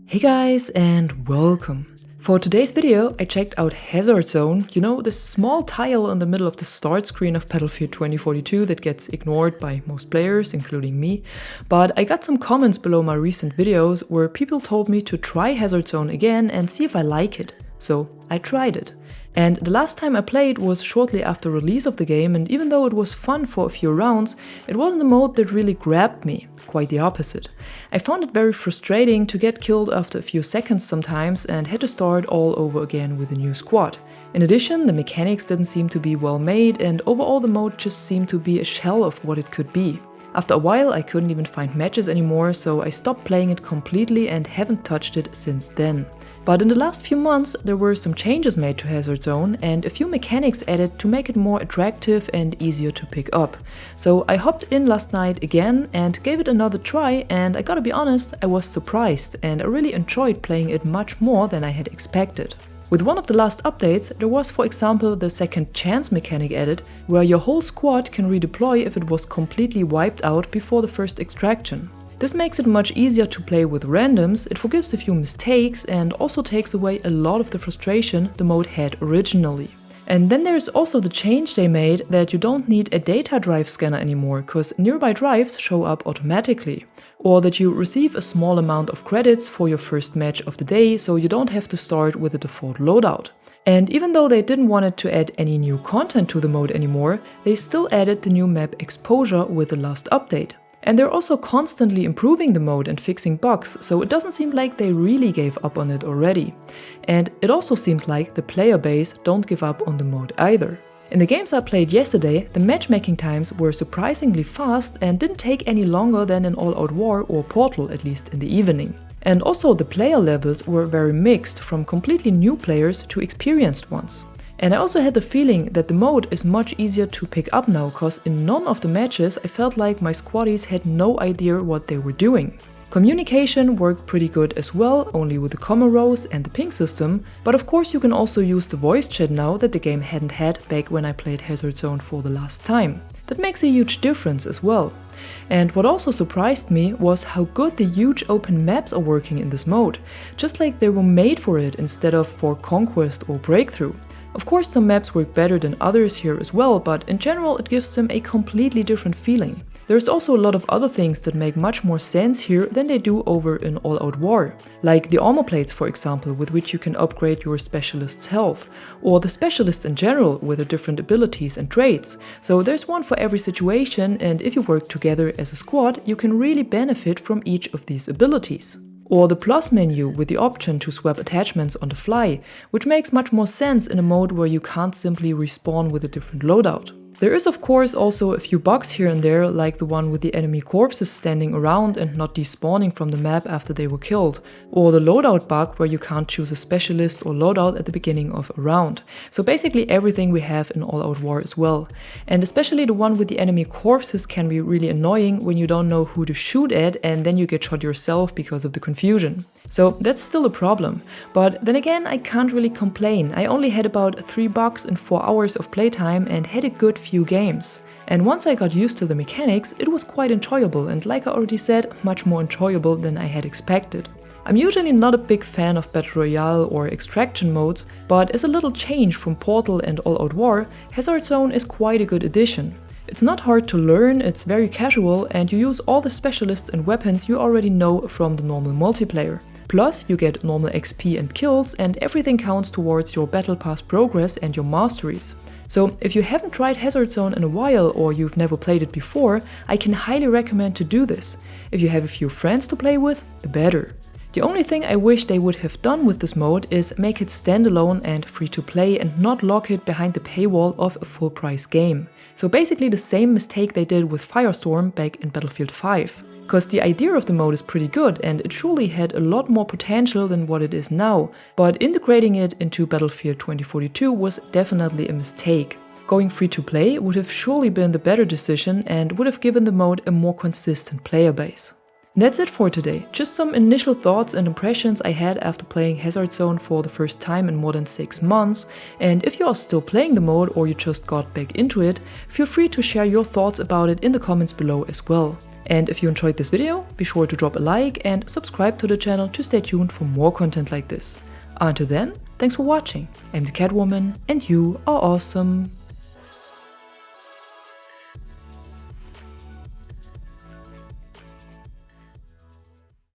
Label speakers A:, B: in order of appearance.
A: Hey guys, and welcome! For today's video, I checked out Hazard Zone, the small tile in the middle of the start screen of Battlefield 2042 that gets ignored by most players, including me. But I got some comments below my recent videos where people told me to try Hazard Zone again and see if I like it. So I tried it. And the last time I played was shortly after release of the game, and even though it was fun for a few rounds, it wasn't a mode that really grabbed me. Quite the opposite. I found it very frustrating to get killed after a few seconds sometimes and had to start all over again with a new squad. In addition, the mechanics didn't seem to be well made, and overall the mode just seemed to be a shell of what it could be. After a while I couldn't even find matches anymore, so I stopped playing it completely and haven't touched it since then. But in the last few months there were some changes made to Hazard Zone and a few mechanics added to make it more attractive and easier to pick up. So I hopped in last night again and gave it another try, and I gotta be honest, I was surprised and I really enjoyed playing it much more than I had expected. With one of the last updates, there was for example the second chance mechanic added, where your whole squad can redeploy if it was completely wiped out before the first extraction. This makes it much easier to play with randoms, it forgives a few mistakes and also takes away a lot of the frustration the mode had originally. And then there's also the change they made that you don't need a data drive scanner anymore, cause nearby drives show up automatically. Or that you receive a small amount of credits for your first match of the day, so you don't have to start with a default loadout. And even though they didn't want to add any new content to the mode anymore, they still added the new map exposure with the last update. And they're also constantly improving the mode and fixing bugs, so it doesn't seem like they really gave up on it already. And it also seems like the player base don't give up on the mode either. In the games I played yesterday, the matchmaking times were surprisingly fast and didn't take any longer than in All Out War or Portal, at least in the evening. And also the player levels were very mixed, from completely new players to experienced ones. And I also had the feeling that the mode is much easier to pick up now, cause in none of the matches I felt like my squaddies had no idea what they were doing. Communication worked pretty good as well, only with the comma rows and the ping system, but of course you can also use the voice chat now that the game hadn't had back when I played Hazard Zone for the last time. That makes a huge difference as well. And what also surprised me was how good the huge open maps are working in this mode, just like they were made for it instead of for Conquest or Breakthrough. Of course some maps work better than others here as well, but in general it gives them a completely different feeling. There's also a lot of other things that make much more sense here than they do over in All Out War. Like the armor plates for example, with which you can upgrade your specialist's health, or the specialists in general with their different abilities and traits. So there's one for every situation, and if you work together as a squad, you can really benefit from each of these abilities. Or the plus menu with the option to swap attachments on the fly, which makes much more sense in a mode where you can't simply respawn with a different loadout. There is of course also a few bugs here and there, like the one with the enemy corpses standing around and not despawning from the map after they were killed, or the loadout bug where you can't choose a specialist or loadout at the beginning of a round. So basically everything we have in All Out War as well. And especially the one with the enemy corpses can be really annoying when you don't know who to shoot at and then you get shot yourself because of the confusion. So that's still a problem, but then again I can't really complain. I only had about 3 bugs in 4 hours of playtime and had a good few games. And once I got used to the mechanics, it was quite enjoyable, and like I already said, much more enjoyable than I had expected. I'm usually not a big fan of Battle Royale or extraction modes, but as a little change from Portal and All Out War, Hazard Zone is quite a good addition. It's not hard to learn, it's very casual, and you use all the specialists and weapons you already know from the normal multiplayer. Plus, you get normal XP and kills, and everything counts towards your Battle Pass progress and your masteries. So if you haven't tried Hazard Zone in a while or you've never played it before, I can highly recommend to do this. If you have a few friends to play with, the better. The only thing I wish they would have done with this mode is make it standalone and free to play and not lock it behind the paywall of a full price game. So basically the same mistake they did with Firestorm back in Battlefield 5. Cause the idea of the mode is pretty good and it surely had a lot more potential than what it is now, but integrating it into Battlefield 2042 was definitely a mistake. Going free to play would have surely been the better decision and would have given the mode a more consistent player base. That's it for today. Just some initial thoughts and impressions I had after playing Hazard Zone for the first time in more than 6 months. And if you are still playing the mode or you just got back into it, feel free to share your thoughts about it in the comments below as well. And if you enjoyed this video, be sure to drop a like and subscribe to the channel to stay tuned for more content like this. Until then, thanks for watching. I'm the Catwoman and you are awesome.